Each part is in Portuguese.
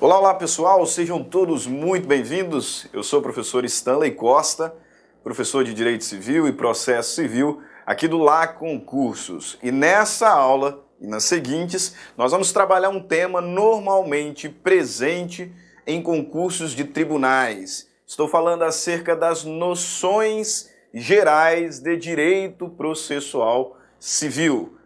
Olá, olá pessoal, sejam todos muito bem-vindos. Eu sou o professor Stanley Costa, professor de Direito Civil e Processo Civil aqui do Lacon Cursos. E nessa aula e nas seguintes, nós vamos trabalhar um tema normalmente presente em concursos de tribunais. Estou falando acerca das noções gerais de direito processual civil.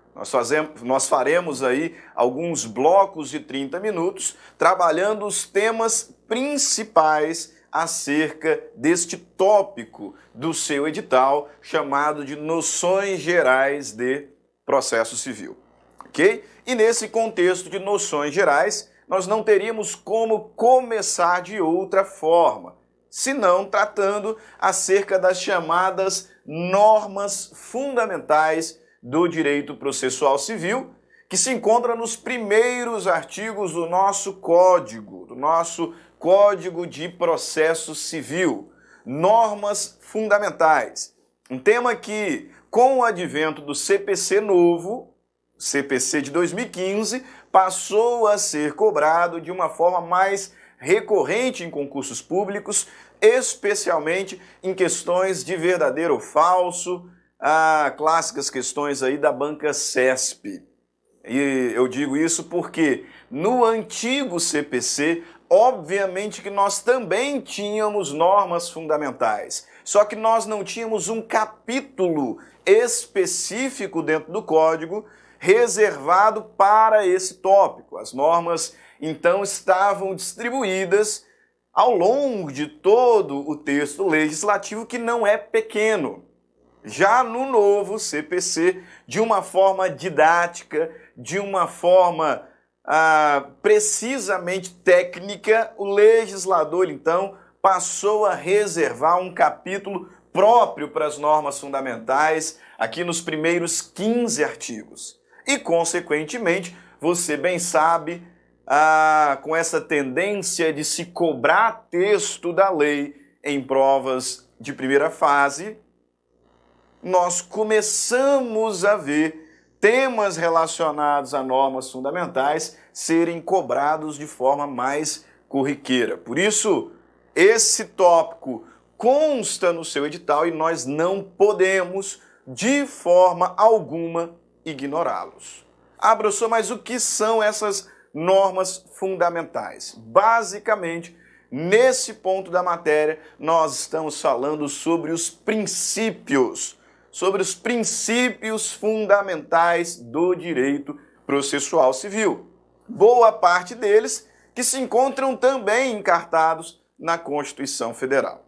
Nós faremos aí alguns blocos de 30 minutos trabalhando os temas principais acerca deste tópico do seu edital chamado de Noções Gerais de Processo Civil, ok? E nesse contexto de noções gerais, nós não teríamos como começar de outra forma, senão tratando acerca das chamadas normas fundamentais do direito processual civil, que se encontra nos primeiros artigos do nosso Código de Processo Civil. Normas fundamentais. Um tema que, com o advento do CPC novo, CPC de 2015, passou a ser cobrado de uma forma mais recorrente em concursos públicos, especialmente em questões de verdadeiro ou falso, clássicas questões aí da banca CESP. E eu digo isso porque no antigo CPC, obviamente que nós também tínhamos normas fundamentais, só que nós não tínhamos um capítulo específico dentro do código reservado para esse tópico. As normas, então, estavam distribuídas ao longo de todo o texto legislativo, que não é pequeno. Já no novo CPC, de uma forma didática, de uma forma precisamente técnica, o legislador, então, passou a reservar um capítulo próprio para as normas fundamentais, aqui nos primeiros 15 artigos. E, consequentemente, você bem sabe, com essa tendência de se cobrar texto da lei em provas de primeira fase, nós começamos a ver temas relacionados a normas fundamentais serem cobrados de forma mais corriqueira. Por isso, esse tópico consta no seu edital e nós não podemos, de forma alguma, ignorá-los. Professor, mas o que são essas normas fundamentais? Basicamente, nesse ponto da matéria, nós estamos falando sobre os princípios fundamentais do direito processual civil. Boa parte deles que se encontram também encartados na Constituição Federal.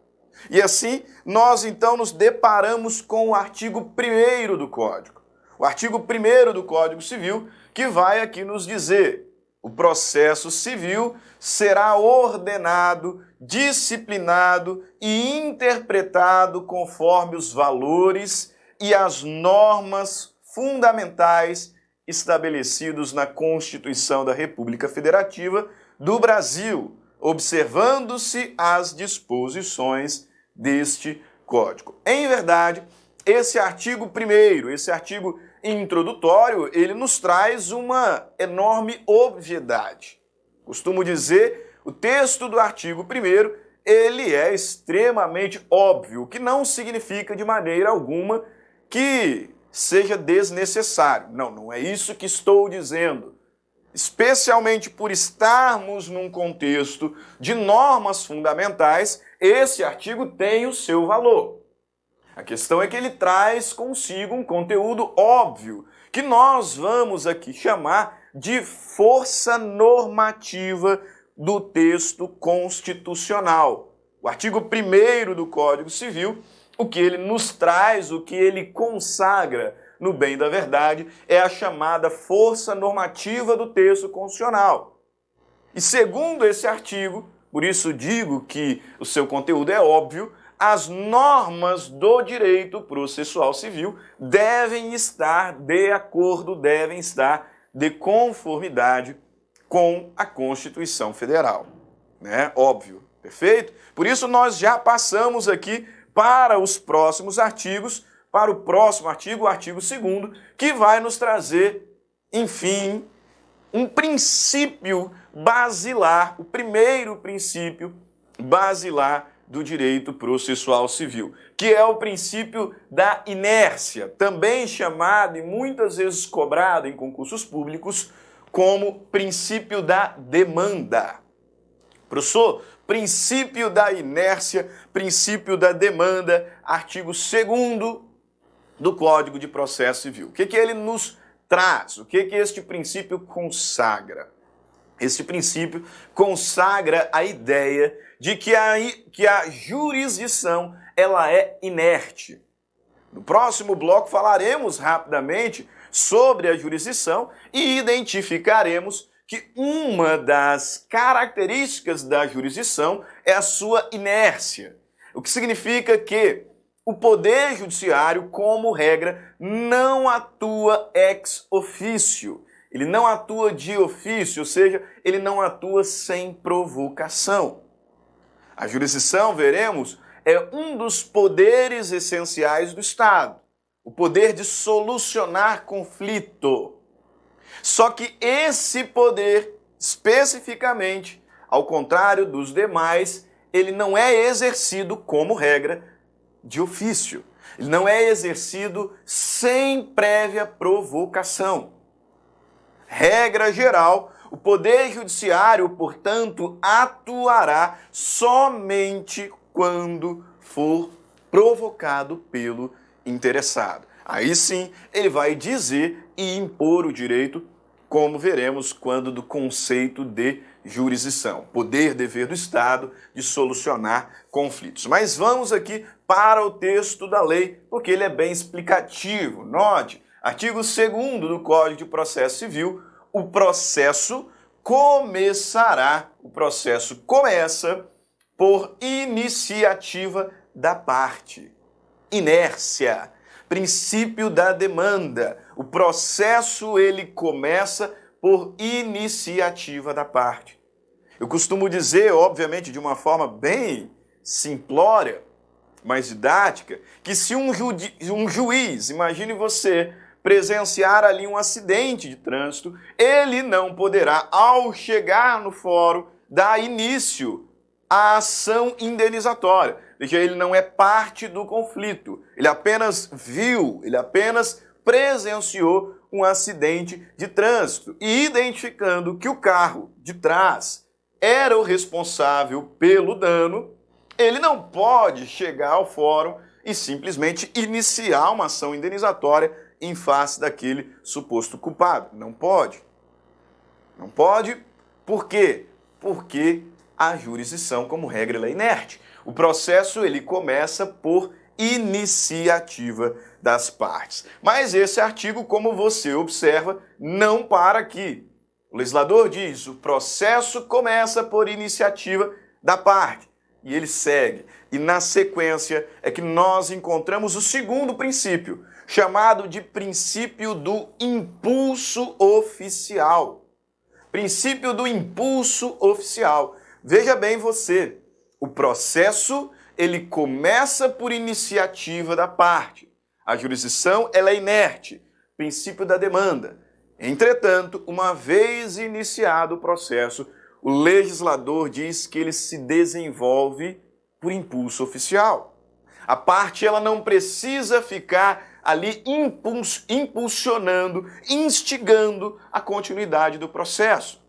E assim, nós então nos deparamos com o artigo 1º do Código. O artigo 1º do Código Civil, que vai aqui nos dizer: o processo civil será ordenado, disciplinado e interpretado conforme os valores e as normas fundamentais estabelecidos na Constituição da República Federativa do Brasil, observando-se as disposições deste Código. Em verdade, esse artigo 1º, esse artigo introdutório, ele nos traz uma enorme obviedade. Costumo dizer, o texto do artigo 1º, ele é extremamente óbvio, o que não significa de maneira alguma que seja desnecessário. Não é isso que estou dizendo. Especialmente por estarmos num contexto de normas fundamentais, esse artigo tem o seu valor. A questão é que ele traz consigo um conteúdo óbvio, que nós vamos aqui chamar de força normativa do texto constitucional. O artigo 1º do Código Civil, o que ele nos traz, o que ele consagra no bem da verdade, é a chamada força normativa do texto constitucional. E segundo esse artigo, por isso digo que o seu conteúdo é óbvio, as normas do direito processual civil devem estar de acordo, devem estar de conformidade com a Constituição Federal. Né? Óbvio, perfeito? Por isso nós já passamos aqui para os próximos artigos, para o próximo artigo, o artigo 2º, que vai nos trazer, enfim, um princípio basilar, o primeiro princípio basilar do direito processual civil, que é o princípio da inércia, também chamado e muitas vezes cobrado em concursos públicos como princípio da demanda. Professor, princípio da inércia, princípio da demanda, artigo 2º do Código de Processo Civil. O que ele nos traz? O que este princípio consagra? Este princípio consagra a ideia de que a jurisdição ela é inerte. No próximo bloco falaremos rapidamente sobre a jurisdição e identificaremos que uma das características da jurisdição é a sua inércia, o que significa que o Poder Judiciário, como regra, não atua ex officio. Ele não atua de ofício, ou seja, ele não atua sem provocação. A jurisdição, veremos, é um dos poderes essenciais do Estado, o poder de solucionar conflito. Só que esse poder, especificamente, ao contrário dos demais, ele não é exercido, como regra, de ofício. Ele não é exercido sem prévia provocação. Regra geral, o Poder Judiciário, portanto, atuará somente quando for provocado pelo interessado. Aí sim, ele vai dizer e impor o direito, como veremos quando do conceito de jurisdição, poder, dever do Estado de solucionar conflitos. Mas vamos aqui para o texto da lei, porque ele é bem explicativo. Note, artigo 2º do Código de Processo Civil, o processo começa por iniciativa da parte. Inércia, princípio da demanda. O processo ele começa por iniciativa da parte. Eu costumo dizer, obviamente, de uma forma bem simplória, mais didática, que se um juiz, imagine você, presenciar ali um acidente de trânsito, ele não poderá, ao chegar no fórum, dar início à ação indenizatória. Veja, ele não é parte do conflito, ele apenas viu, ele apenas presenciou um acidente de trânsito e identificando que o carro de trás era o responsável pelo dano, ele não pode chegar ao fórum e simplesmente iniciar uma ação indenizatória em face daquele suposto culpado. Não pode. Não pode. Por quê? Porque a jurisdição, como regra, ela é inerte. O processo ele começa por iniciativa das partes. Mas esse artigo, como você observa, não para aqui. O legislador diz, o processo começa por iniciativa da parte. E ele segue. E na sequência é que nós encontramos o segundo princípio, chamado de princípio do impulso oficial. Princípio do impulso oficial. Veja bem você, o processo ele começa por iniciativa da parte. A jurisdição ela é inerte, princípio da demanda. Entretanto, uma vez iniciado o processo, o legislador diz que ele se desenvolve por impulso oficial. A parte ela não precisa ficar ali impulsionando, instigando a continuidade do processo.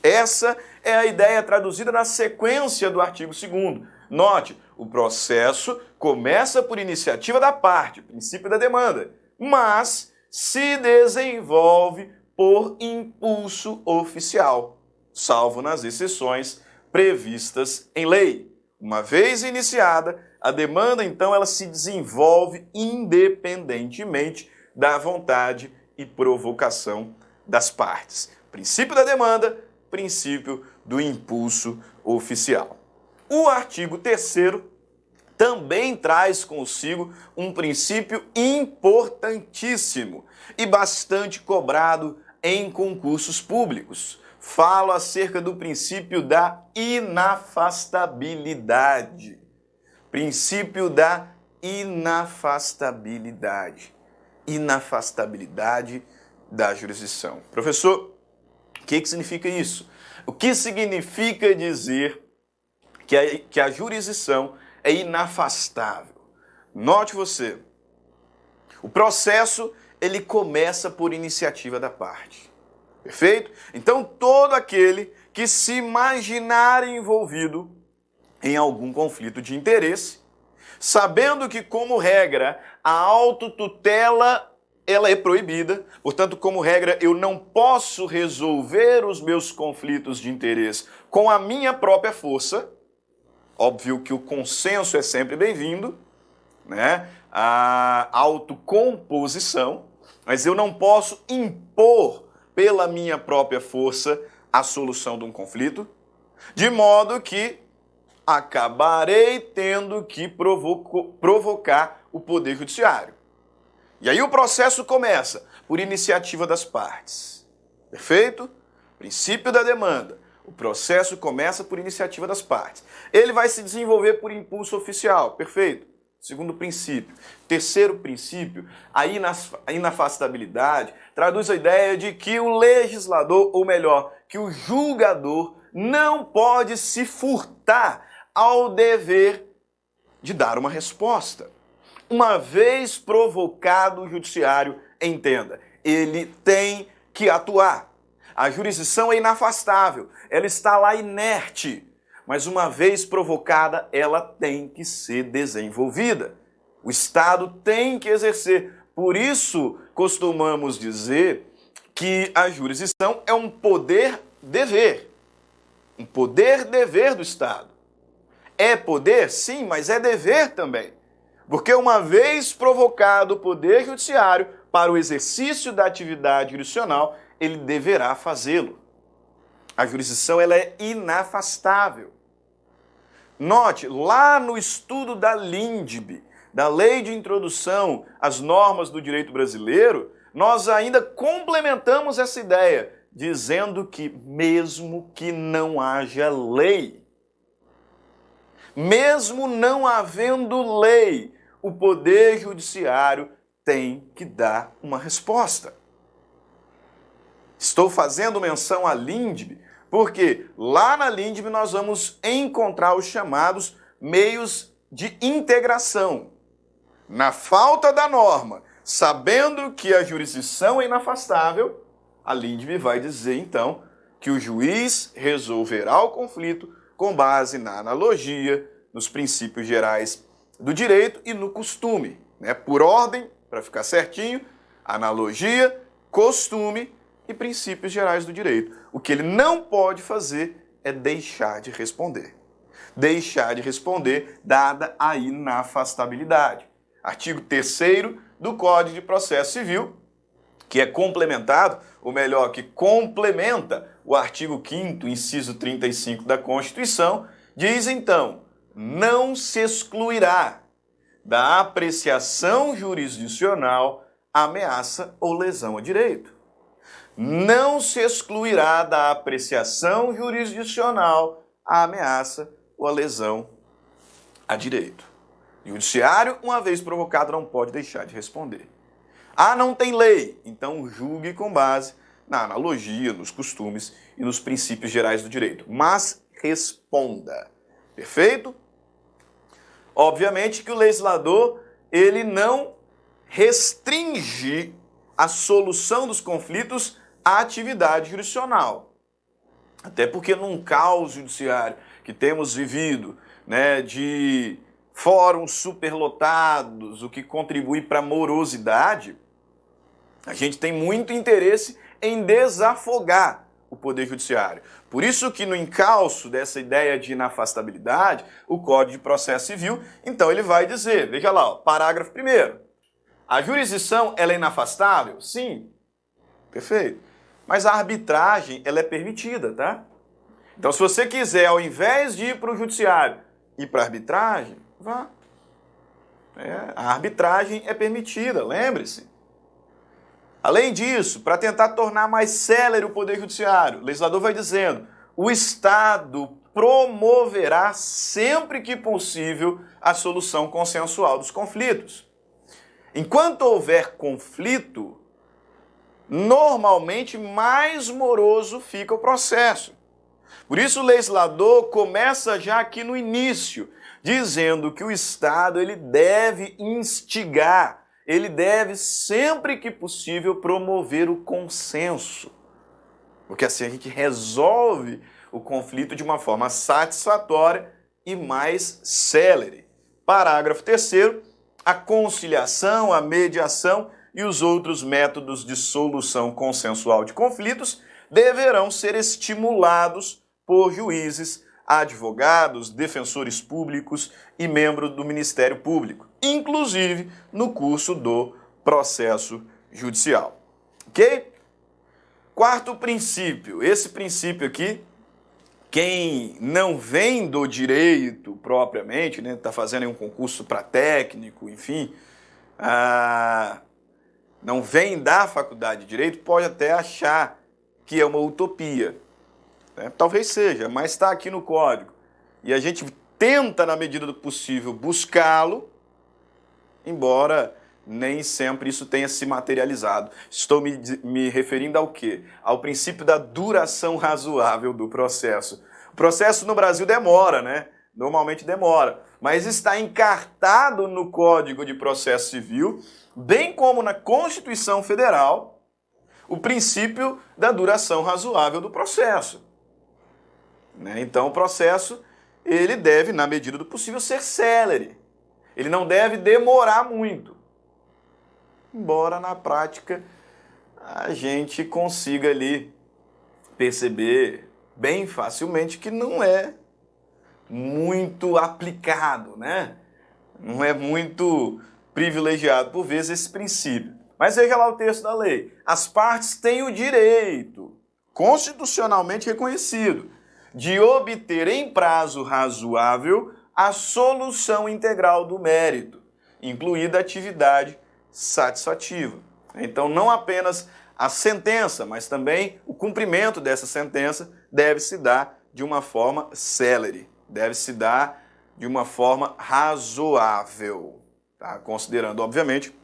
Essa é a ideia traduzida na sequência do artigo 2º. Note, o processo começa por iniciativa da parte, princípio da demanda, mas se desenvolve por impulso oficial, salvo nas exceções previstas em lei. Uma vez iniciada, a demanda, então, ela se desenvolve independentemente da vontade e provocação das partes. Princípio da demanda, princípio do impulso oficial. O artigo 3º também traz consigo um princípio importantíssimo e bastante cobrado em concursos públicos. Falo acerca do princípio da inafastabilidade. Princípio da inafastabilidade. Inafastabilidade da jurisdição. Professor, que significa isso? O que significa dizer que a jurisdição é inafastável? Note você, o processo ele começa por iniciativa da parte. Perfeito? Então todo aquele que se imaginar envolvido em algum conflito de interesse, sabendo que, como regra, a autotutela ela é proibida, portanto, como regra, eu não posso resolver os meus conflitos de interesse com a minha própria força. Óbvio que o consenso é sempre bem-vindo, né? A autocomposição, mas eu não posso impor pela minha própria força a solução de um conflito, de modo que acabarei tendo que provocar o Poder Judiciário. E aí o processo começa por iniciativa das partes. Perfeito? Princípio da demanda. O processo começa por iniciativa das partes. Ele vai se desenvolver por impulso oficial. Perfeito? Segundo princípio. Terceiro princípio, a inafastabilidade traduz a ideia de que o legislador, ou melhor, que o julgador não pode se furtar ao dever de dar uma resposta. Uma vez provocado o judiciário, entenda, ele tem que atuar. A jurisdição é inafastável, ela está lá inerte, mas uma vez provocada, ela tem que ser desenvolvida. O Estado tem que exercer. Por isso, costumamos dizer que a jurisdição é um poder-dever. Um poder-dever do Estado. É poder? Sim, mas é dever também. Porque uma vez provocado o Poder Judiciário para o exercício da atividade jurisdicional, ele deverá fazê-lo. A jurisdição ela é inafastável. Note, lá no estudo da LINDB, da Lei de Introdução às Normas do Direito Brasileiro, nós ainda complementamos essa ideia, dizendo que mesmo que não haja lei, mesmo não havendo lei, o Poder Judiciário tem que dar uma resposta. Estou fazendo menção à LINDB, porque lá na LINDB nós vamos encontrar os chamados meios de integração. Na falta da norma, sabendo que a jurisdição é inafastável, a LINDB vai dizer então que o juiz resolverá o conflito com base na analogia, nos princípios gerais do direito e no costume, né? Por ordem, para ficar certinho, analogia, costume e princípios gerais do direito. O que ele não pode fazer é deixar de responder. Deixar de responder, dada a inafastabilidade. Artigo 3º do Código de Processo Civil, que é complementado, ou melhor, que complementa o artigo 5º, inciso 35 da Constituição, diz então: não se excluirá da apreciação jurisdicional ameaça ou lesão a direito. Não se excluirá da apreciação jurisdicional a ameaça ou a lesão a direito. O judiciário, uma vez provocado, não pode deixar de responder. Ah, não tem lei, então julgue com base na analogia, nos costumes e nos princípios gerais do direito. Mas responda. Perfeito? Obviamente que o legislador, ele não restringe a solução dos conflitos à atividade jurisdicional. Até porque num caos judiciário que temos vivido, né, de fóruns superlotados, o que contribui para a morosidade, a gente tem muito interesse em desafogar o Poder Judiciário. Por isso que no encalço dessa ideia de inafastabilidade, o Código de Processo Civil, então ele vai dizer, veja lá, ó, parágrafo 1º, a jurisdição ela é inafastável? Sim. Perfeito. Mas a arbitragem ela é permitida, tá? Então se você quiser, ao invés de ir para o judiciário, ir para a arbitragem, vá. A arbitragem é permitida, lembre-se. Além disso, para tentar tornar mais célere o Poder Judiciário, o legislador vai dizendo, o Estado promoverá sempre que possível a solução consensual dos conflitos. Enquanto houver conflito, normalmente mais moroso fica o processo. Por isso o legislador começa já aqui no início, dizendo que o Estado ele deve instigar, ele deve sempre que possível promover o consenso. Porque assim a gente resolve o conflito de uma forma satisfatória e mais célere. Parágrafo 3º, a conciliação, a mediação e os outros métodos de solução consensual de conflitos deverão ser estimulados por juízes, advogados, defensores públicos e membros do Ministério Público, inclusive no curso do processo judicial. Ok? Quarto princípio, esse princípio aqui, quem não vem do direito propriamente, né, está fazendo aí um concurso para técnico, enfim, não vem da faculdade de direito, pode até achar que é uma utopia. Né? Talvez seja, mas está aqui no código. E a gente tenta, na medida do possível, buscá-lo, embora nem sempre isso tenha se materializado. Estou me referindo ao quê? Ao princípio da duração razoável do processo. O processo no Brasil demora, né? Normalmente demora, mas está encartado no Código de Processo Civil, bem como na Constituição Federal, o princípio da duração razoável do processo. Né? Então o processo ele deve, na medida do possível, ser célere. Ele não deve demorar muito. Embora na prática a gente consiga ali perceber bem facilmente que não é muito aplicado, né? Não é muito privilegiado por vezes esse princípio. Mas veja lá o texto da lei. As partes têm o direito, constitucionalmente reconhecido, de obter em prazo razoável a solução integral do mérito, incluída a atividade satisfativa. Então, não apenas a sentença, mas também o cumprimento dessa sentença deve se dar de uma forma célere, deve se dar de uma forma razoável, tá? Considerando, obviamente,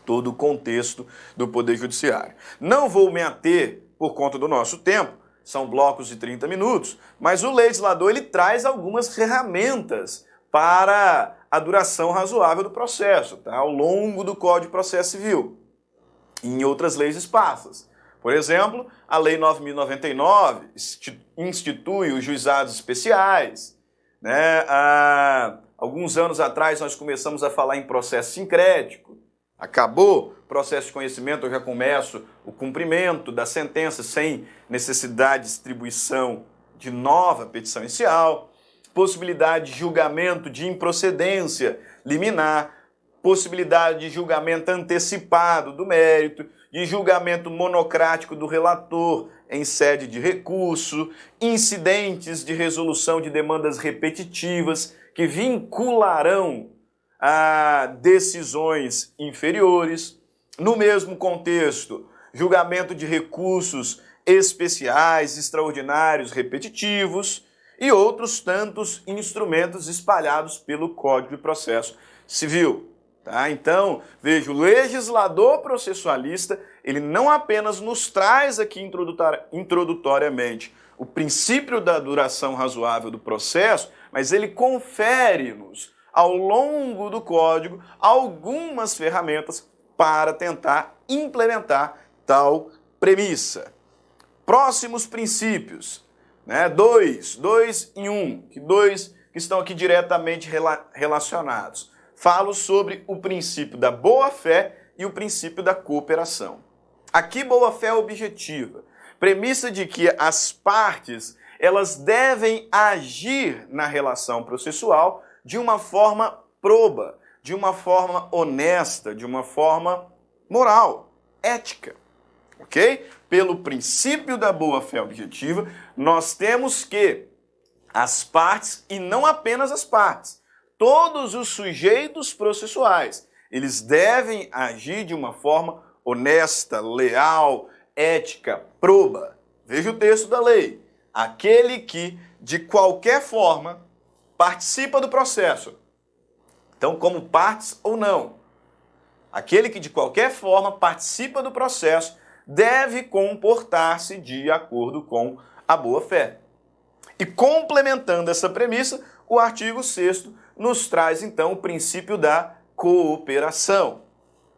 todo o contexto do Poder Judiciário. Não vou me ater, por conta do nosso tempo, são blocos de 30 minutos, mas o legislador ele traz algumas ferramentas para a duração razoável do processo, tá? Ao longo do Código de Processo Civil, em outras leis esparsas. Por exemplo, a Lei 9.099 institui os juizados especiais. Né? Há alguns anos atrás nós começamos a falar em processo sincrético. Acabou o processo de conhecimento, eu já começo o cumprimento da sentença sem necessidade de distribuição de nova petição inicial. Possibilidade de julgamento de improcedência liminar, possibilidade de julgamento antecipado do mérito, de julgamento monocrático do relator em sede de recurso, incidentes de resolução de demandas repetitivas que vincularão a decisões inferiores. No mesmo contexto, julgamento de recursos especiais, extraordinários, repetitivos, e outros tantos instrumentos espalhados pelo Código de Processo Civil. Tá? Então, veja, o legislador processualista, ele não apenas nos traz aqui introdutoriamente o princípio da duração razoável do processo, mas ele confere-nos, ao longo do Código, algumas ferramentas para tentar implementar tal premissa. Próximos princípios. Né? Dois em um, dois que estão aqui diretamente relacionados. Falo sobre o princípio da boa-fé e o princípio da cooperação. Aqui, boa-fé objetiva. Premissa de que as partes elas devem agir na relação processual de uma forma proba, de uma forma honesta, de uma forma moral, ética. Ok? Pelo princípio da boa-fé objetiva, nós temos que as partes, e não apenas as partes, todos os sujeitos processuais, eles devem agir de uma forma honesta, leal, ética, proba. Veja o texto da lei. Aquele que, de qualquer forma, participa do processo. Então, como partes ou não, aquele que, de qualquer forma, participa do processo deve comportar-se de acordo com a boa-fé. E complementando essa premissa, o artigo 6º nos traz então o princípio da cooperação,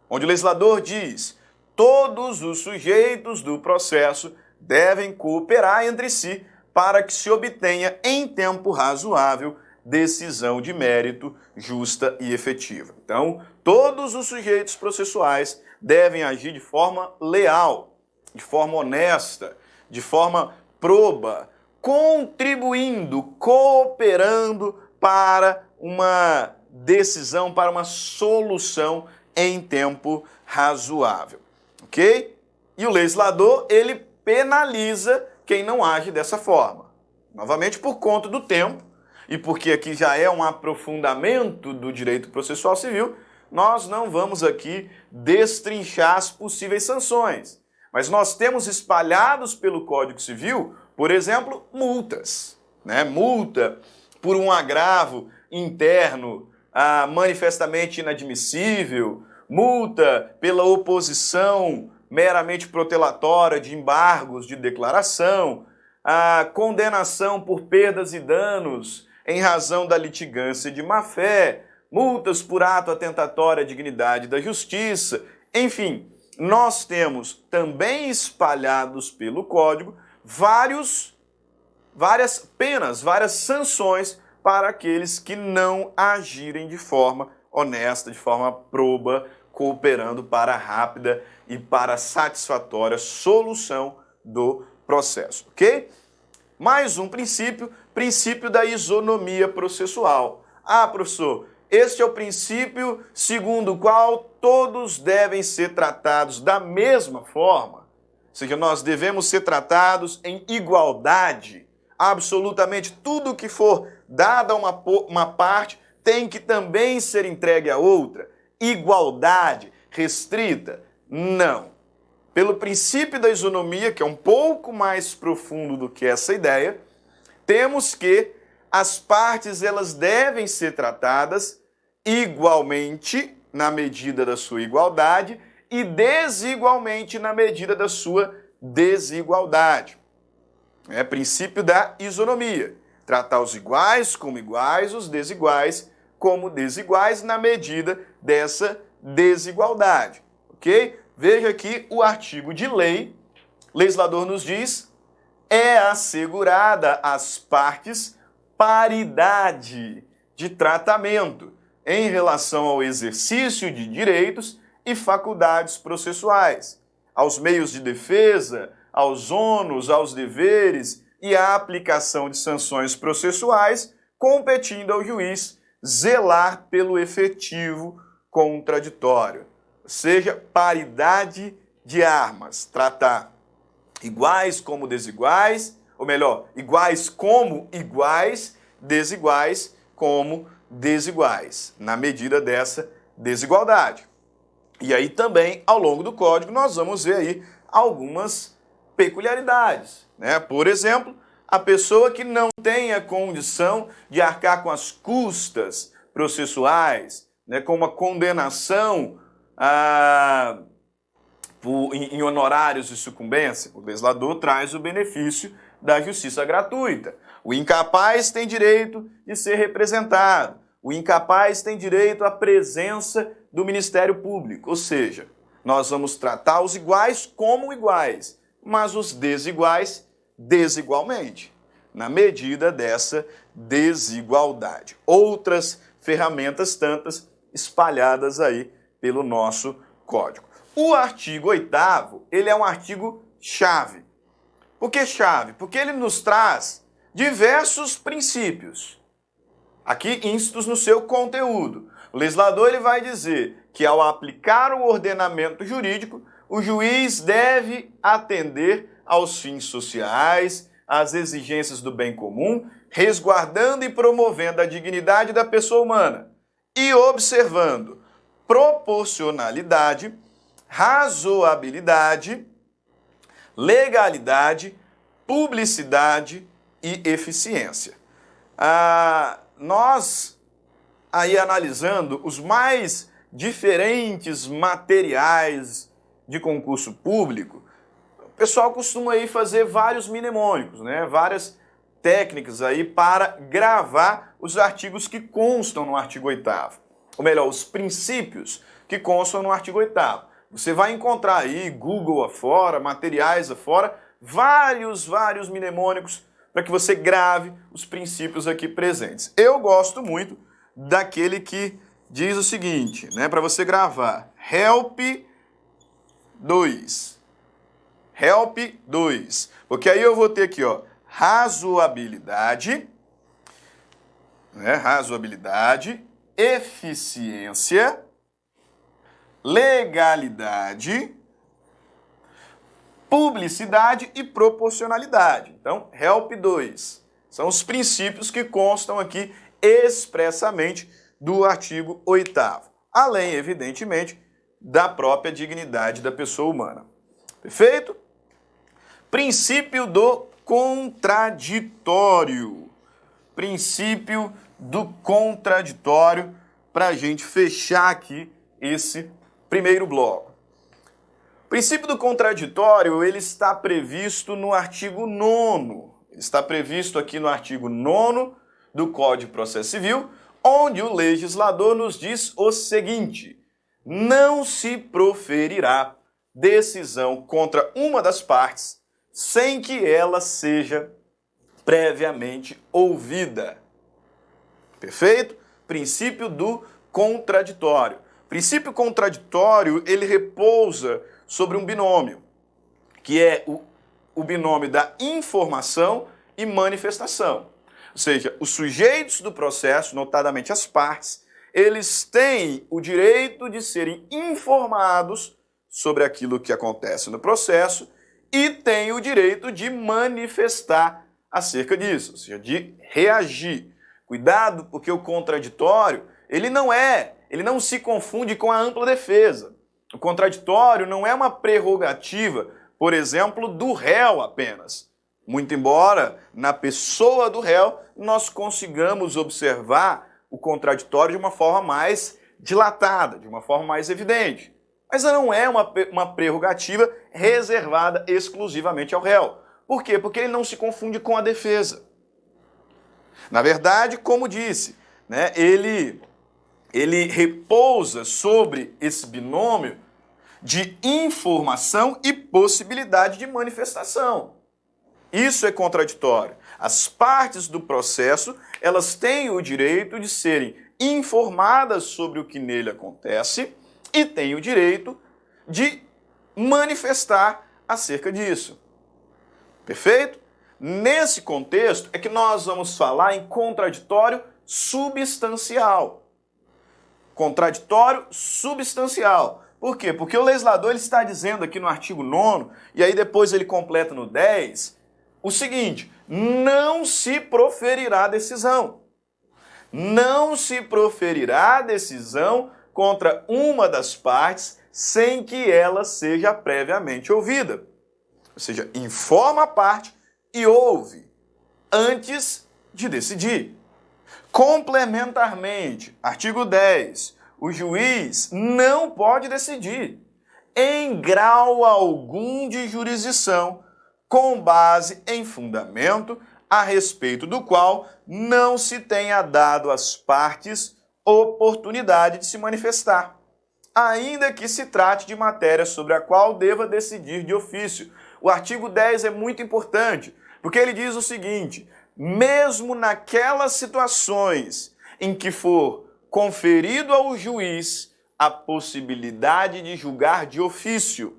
onde o legislador diz: todos os sujeitos do processo devem cooperar entre si para que se obtenha em tempo razoável decisão de mérito justa e efetiva. Então, todos os sujeitos processuais devem agir de forma leal, de forma honesta, de forma proba, contribuindo, cooperando para uma decisão, para uma solução em tempo razoável, ok? E o legislador, ele penaliza quem não age dessa forma. Novamente, por conta do tempo, e porque aqui já é um aprofundamento do direito processual civil, nós não vamos aqui destrinchar as possíveis sanções. Mas nós temos espalhados pelo Código Civil, por exemplo, multas, né? Multa por um agravo interno manifestamente inadmissível, multa pela oposição meramente protelatória de embargos de declaração, a condenação por perdas e danos em razão da litigância de má-fé, multas por ato atentatório à dignidade da justiça. Enfim, nós temos também espalhados pelo Código várias penas, várias sanções para aqueles que não agirem de forma honesta, de forma proba, cooperando para a rápida e para a satisfatória solução do processo, ok? Mais um princípio, princípio da isonomia processual. Ah, professor, este é o princípio segundo o qual todos devem ser tratados da mesma forma, ou seja, nós devemos ser tratados em igualdade. Absolutamente tudo que for dado a uma parte tem que também ser entregue a outra. Igualdade restrita? Não. Pelo princípio da isonomia, que é um pouco mais profundo do que essa ideia, temos que as partes elas devem ser tratadas igualmente na medida da sua igualdade e desigualmente na medida da sua desigualdade. É princípio da isonomia. Tratar os iguais como iguais, os desiguais como desiguais na medida dessa desigualdade, ok? Veja aqui o artigo de lei, o legislador nos diz: é assegurada às partes paridade de tratamento em relação ao exercício de direitos e faculdades processuais, aos meios de defesa, aos ônus, aos deveres e à aplicação de sanções processuais, competindo ao juiz zelar pelo efetivo contraditório. Ou seja, paridade de armas, tratar iguais como desiguais, ou melhor, iguais como iguais, desiguais como desiguais, na medida dessa desigualdade. E aí também, ao longo do código, nós vamos ver aí algumas peculiaridades, né? Por exemplo, a pessoa que não tem a condição de arcar com as custas processuais, né, com uma condenação em honorários de sucumbência, o legislador traz o benefício da justiça gratuita. O incapaz tem direito de ser representado. O incapaz tem direito à presença do Ministério Público. Ou seja, nós vamos tratar os iguais como iguais, mas os desiguais desigualmente, na medida dessa desigualdade. Outras ferramentas tantas espalhadas aí pelo nosso código. O artigo 8º, ele é um artigo chave. Por que chave? Porque ele nos traz diversos princípios, aqui instos no seu conteúdo. O legislador ele vai dizer que ao aplicar o ordenamento jurídico, o juiz deve atender aos fins sociais, às exigências do bem comum, resguardando e promovendo a dignidade da pessoa humana e observando proporcionalidade, razoabilidade, legalidade, publicidade e eficiência. Nós, aí analisando os mais diferentes materiais de concurso público, O pessoal costuma aí fazer vários mnemônicos, né? Várias técnicas aí para gravar os artigos que constam no artigo 8º. Ou melhor, os princípios que constam no artigo 8º. Você vai encontrar aí, Google afora, materiais afora, vários mnemônicos para que você grave os princípios aqui presentes. Eu gosto muito daquele que diz o seguinte, né, para você gravar, help 2. Help 2. Porque aí eu vou ter aqui, ó, razoabilidade, né, razoabilidade, eficiência, legalidade, publicidade e proporcionalidade. Então, help 2. São os princípios que constam aqui expressamente do artigo 8º. Além, evidentemente, da própria dignidade da pessoa humana. Perfeito? Princípio do contraditório. Princípio do contraditório para a gente fechar aqui esse primeiro bloco. O princípio do contraditório, ele está previsto no artigo 9º. Ele está previsto aqui no artigo 9º do Código de Processo Civil, onde o legislador nos diz o seguinte: não se proferirá decisão contra uma das partes sem que ela seja previamente ouvida. Perfeito? Princípio do contraditório. O princípio contraditório, ele repousa sobre um binômio, que é o binômio da informação e manifestação. Ou seja, os sujeitos do processo, notadamente as partes, eles têm o direito de serem informados sobre aquilo que acontece no processo e têm o direito de manifestar acerca disso, ou seja, de reagir. Cuidado, porque o contraditório, ele não se confunde com a ampla defesa. O contraditório não é uma prerrogativa, por exemplo, do réu apenas. Muito embora, na pessoa do réu, nós consigamos observar o contraditório de uma forma mais dilatada, de uma forma mais evidente. Mas não é uma prerrogativa reservada exclusivamente ao réu. Por quê? Porque ele não se confunde com a defesa. Na verdade, como disse, né, ele repousa sobre esse binômio de informação e possibilidade de manifestação. Isso é contraditório. As partes do processo, elas têm o direito de serem informadas sobre o que nele acontece e têm o direito de manifestar acerca disso. Perfeito? Nesse contexto é que nós vamos falar em contraditório substancial. Contraditório substancial. Por quê? Porque o legislador ele está dizendo aqui no artigo 9º, e aí depois ele completa no 10, o seguinte: não se proferirá decisão. Não se proferirá decisão contra uma das partes sem que ela seja previamente ouvida. Ou seja, informa a parte e ouve antes de decidir. Complementarmente, artigo 10, o juiz não pode decidir em grau algum de jurisdição com base em fundamento a respeito do qual não se tenha dado às partes oportunidade de se manifestar, ainda que se trate de matéria sobre a qual deva decidir de ofício. O artigo 10 é muito importante, porque ele diz o seguinte: mesmo naquelas situações em que for conferido ao juiz a possibilidade de julgar de ofício,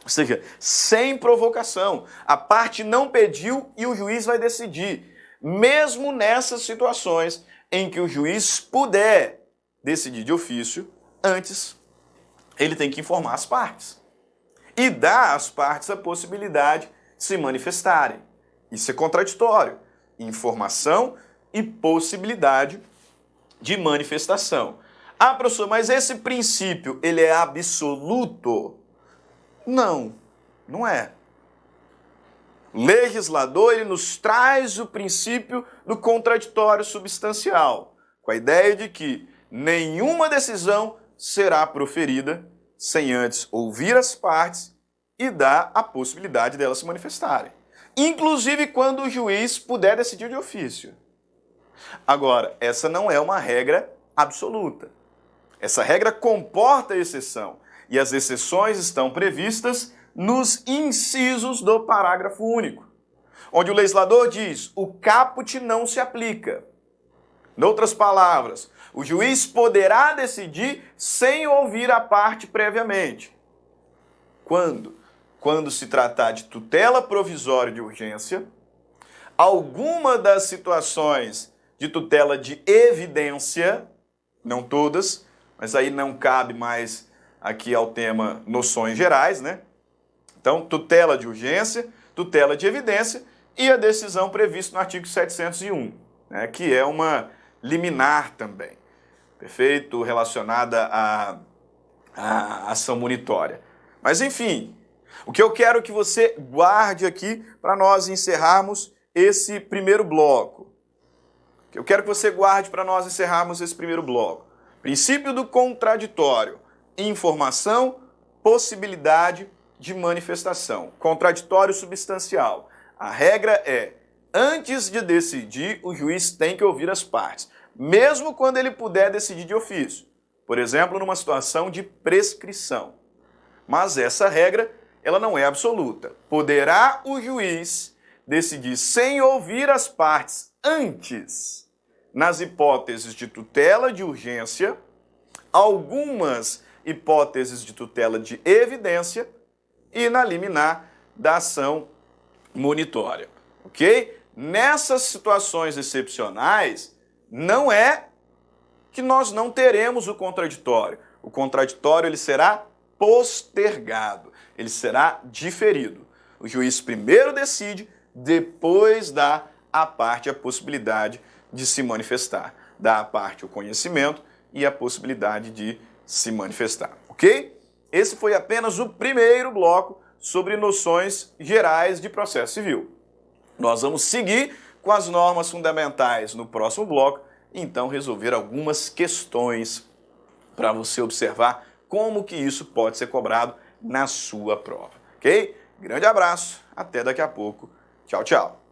ou seja, sem provocação, a parte não pediu e o juiz vai decidir. Mesmo nessas situações em que o juiz puder decidir de ofício, antes ele tem que informar as partes e dar às partes a possibilidade de se manifestarem. Isso é contraditório. Informação e possibilidade de manifestação. Ah, professor, mas esse princípio, ele é absoluto? Não, não é. O legislador, ele nos traz o princípio do contraditório substancial, com a ideia de que nenhuma decisão será proferida sem antes ouvir as partes e dá a possibilidade delas se manifestarem. Inclusive quando o juiz puder decidir de ofício. Agora, essa não é uma regra absoluta. Essa regra comporta exceção, e as exceções estão previstas nos incisos do parágrafo único, onde o legislador diz: o caput não se aplica. Em outras palavras, o juiz poderá decidir sem ouvir a parte previamente. Quando? Quando se tratar de tutela provisória de urgência, alguma das situações de tutela de evidência, não todas, mas aí não cabe mais aqui ao tema noções gerais, né? Então, tutela de urgência, tutela de evidência e a decisão prevista no artigo 701, né, que é uma liminar também, perfeito? Relacionada à ação monitória. Mas, enfim, o que eu quero que você guarde aqui para nós encerrarmos esse primeiro bloco. O que eu quero que você guarde para nós encerrarmos esse primeiro bloco. Princípio do contraditório. Informação, possibilidade de manifestação. Contraditório substancial. A regra é: antes de decidir, o juiz tem que ouvir as partes, mesmo quando ele puder decidir de ofício. Por exemplo, numa situação de prescrição. Mas essa regra, ela não é absoluta. Poderá o juiz decidir sem ouvir as partes antes, nas hipóteses de tutela de urgência, algumas hipóteses de tutela de evidência e na liminar da ação monitória, ok? Nessas situações excepcionais, não é que nós não teremos o contraditório. O contraditório ele será postergado, ele será diferido. O juiz primeiro decide, depois dá à parte a possibilidade de se manifestar. Dá à parte o conhecimento e a possibilidade de se manifestar, ok? Esse foi apenas o primeiro bloco sobre noções gerais de processo civil. Nós vamos seguir com as normas fundamentais no próximo bloco e então resolver algumas questões para você observar como que isso pode ser cobrado na sua prova, ok? Grande abraço, até daqui a pouco. Tchau, tchau.